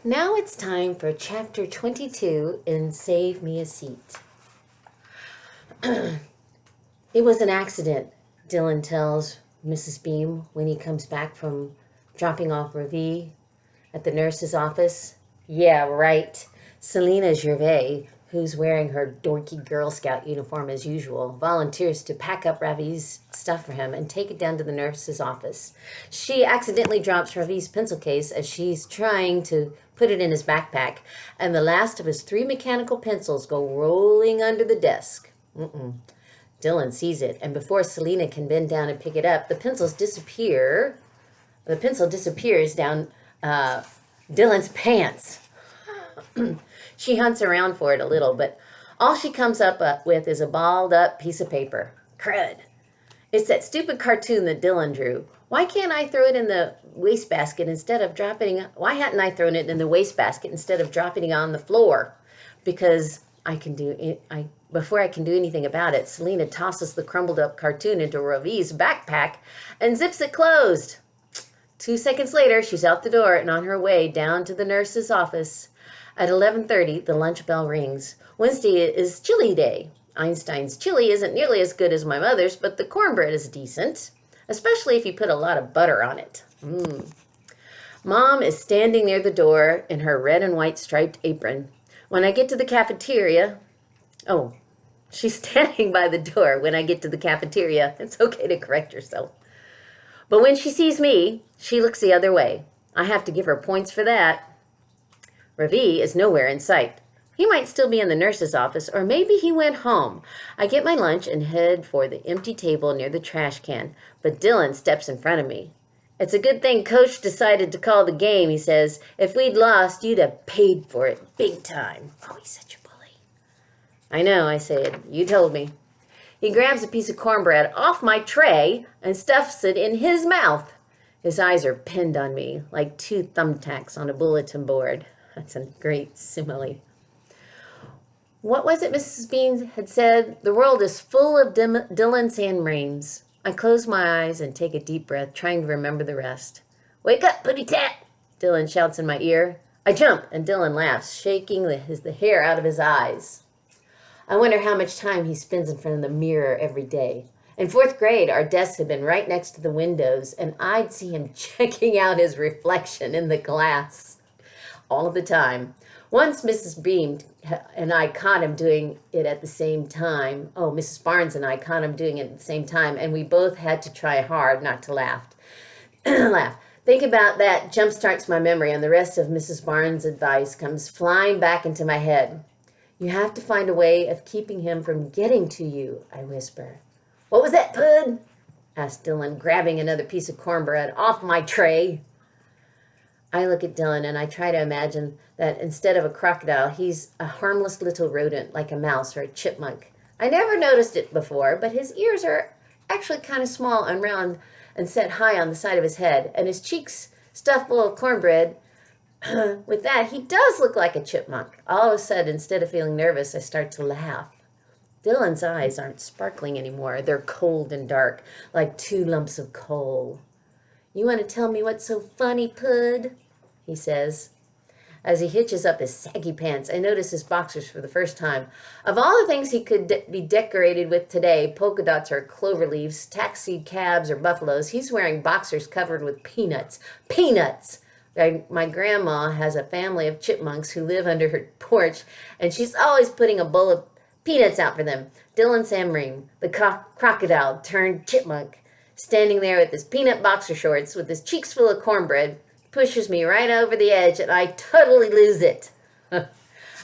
Now it's time for chapter 22 in Save Me a Seat. It was an accident, Dylan tells Mrs. Beam when he comes back from dropping off Ravi at the nurse's office. Yeah, right. Selena Gervais, who's wearing her dorky Girl Scout uniform as usual, volunteers to pack up Ravi's stuff for him and take it down to the nurse's office. She accidentally drops Ravi's pencil case as she's trying to put it in his backpack, and the last of his 3 mechanical pencils go rolling under the desk. Dylan sees it, and before Selena can bend down and pick it up, the pencil disappears down Dylan's pants. She hunts around for it a little, but all she comes up with is a balled up piece of paper. Crud. It's that stupid cartoon that Dylan drew. Why can't I throw it in the wastebasket instead of dropping it? Why hadn't I thrown it in the wastebasket instead of dropping it on the floor? Because before I can do anything about it, Selena tosses the crumbled up cartoon into Ravi's backpack and zips it closed. 2 seconds later, she's out the door and on her way down to the nurse's office. At 11:30, the lunch bell rings. Wednesday is chili day. Einstein's chili isn't nearly as good as my mother's, but the cornbread is decent, especially if you put a lot of butter on it. Mom is standing near the door in her red and white striped apron. When I get to the cafeteria, she's standing by the door when I get to the cafeteria. It's okay to correct yourself. But when she sees me, she looks the other way. I have to give her points for that. Ravi is nowhere in sight. He might still be in the nurse's office, or maybe he went home. I get my lunch and head for the empty table near the trash can, but Dylan steps in front of me. It's a good thing Coach decided to call the game, he says. If we'd lost, you'd have paid for it big time. Oh, he's such a bully. I know, I said. You told me. He grabs a piece of cornbread off my tray and stuffs it in his mouth. His eyes are pinned on me like 2 thumbtacks on a bulletin board. That's a great simile. What was it Mrs. Bean had said? The world is full of Dylan Sanrames. I close my eyes and take a deep breath, trying to remember the rest. Wake up, putty tat! Dylan shouts in my ear. I jump, and Dylan laughs, shaking the hair out of his eyes. I wonder how much time he spends in front of the mirror every day. In 4th grade, our desks had been right next to the windows, and I'd see him checking out his reflection in the glass all of the time. Once Mrs. Beam and I caught him doing it at the same time. Mrs. Barnes and I caught him doing it at the same time, and we both had to try hard not to laugh. Think about that jumpstarts my memory, and the rest of Mrs. Barnes' advice comes flying back into my head. You have to find a way of keeping him from getting to you, I whisper. What was that, Pud? Asked Dylan, grabbing another piece of cornbread off my tray. I look at Dylan and I try to imagine that instead of a crocodile, he's a harmless little rodent like a mouse or a chipmunk. I never noticed it before, but his ears are actually kind of small and round and set high on the side of his head, and his cheeks stuffed full of cornbread. With that, he does look like a chipmunk. All of a sudden, instead of feeling nervous, I start to laugh. Dylan's eyes aren't sparkling anymore. They're cold and dark, like 2 lumps of coal. You want to tell me what's so funny, Pud? He says. As he hitches up his saggy pants, I notice his boxers for the first time. Of all the things he could be decorated with today, polka dots or clover leaves, taxi cabs or buffaloes, he's wearing boxers covered with peanuts. Peanuts! My grandma has a family of chipmunks who live under her porch, and she's always putting a bowl of peanuts out for them. Dylan Sanrame, the crocodile turned chipmunk, standing there with his peanut boxer shorts, with his cheeks full of cornbread, pushes me right over the edge, and I totally lose it. I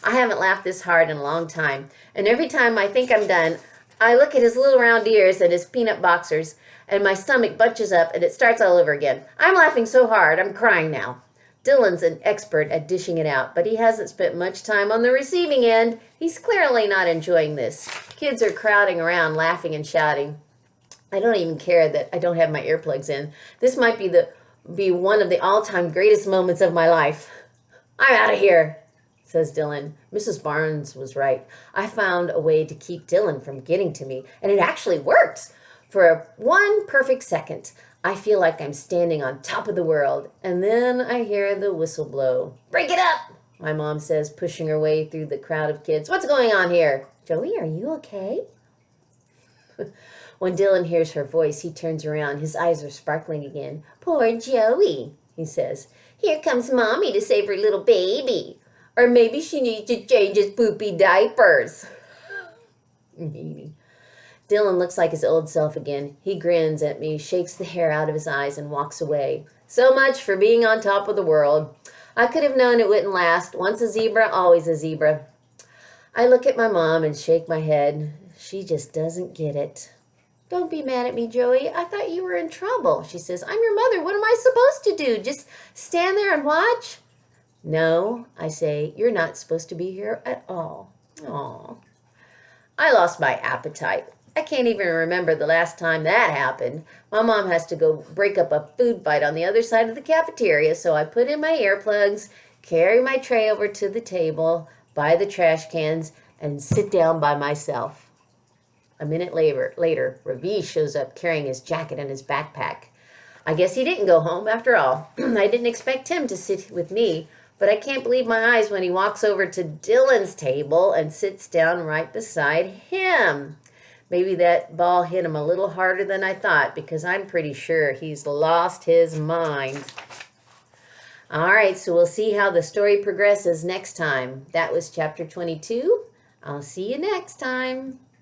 haven't laughed this hard in a long time, and every time I think I'm done, I look at his little round ears and his peanut boxers, and my stomach bunches up, and it starts all over again. I'm laughing so hard, I'm crying now. Dylan's an expert at dishing it out, but he hasn't spent much time on the receiving end. He's clearly not enjoying this. Kids are crowding around, laughing and shouting. I don't even care that I don't have my earplugs in. This might be one of the all-time greatest moments of my life. I'm out of here, says Dylan. Mrs. Barnes was right. I found a way to keep Dylan from getting to me, and it actually works. For 1 perfect second, I feel like I'm standing on top of the world, and then I hear the whistle blow. Break it up, my mom says, pushing her way through the crowd of kids. What's going on here? Joey, are you okay? When Dylan hears her voice, he turns around. His eyes are sparkling again. Poor Joey, he says. Here comes Mommy to save her little baby. Or maybe she needs to change his poopy diapers. Maybe. Dylan looks like his old self again. He grins at me, shakes the hair out of his eyes, and walks away. So much for being on top of the world. I could have known it wouldn't last. Once a zebra, always a zebra. I look at my mom and shake my head. She just doesn't get it. Don't be mad at me, Joey. I thought you were in trouble. She says, I'm your mother. What am I supposed to do? Just stand there and watch? No, I say, you're not supposed to be here at all. Aw. I lost my appetite. I can't even remember the last time that happened. My mom has to go break up a food fight on the other side of the cafeteria, so I put in my earplugs, carry my tray over to the table, buy the trash cans, and sit down by myself. A minute later, Ravi shows up carrying his jacket and his backpack. I guess he didn't go home after all. I didn't expect him to sit with me, but I can't believe my eyes when he walks over to Dylan's table and sits down right beside him. Maybe that ball hit him a little harder than I thought, because I'm pretty sure he's lost his mind. All right, so we'll see how the story progresses next time. That was chapter 22. I'll see you next time.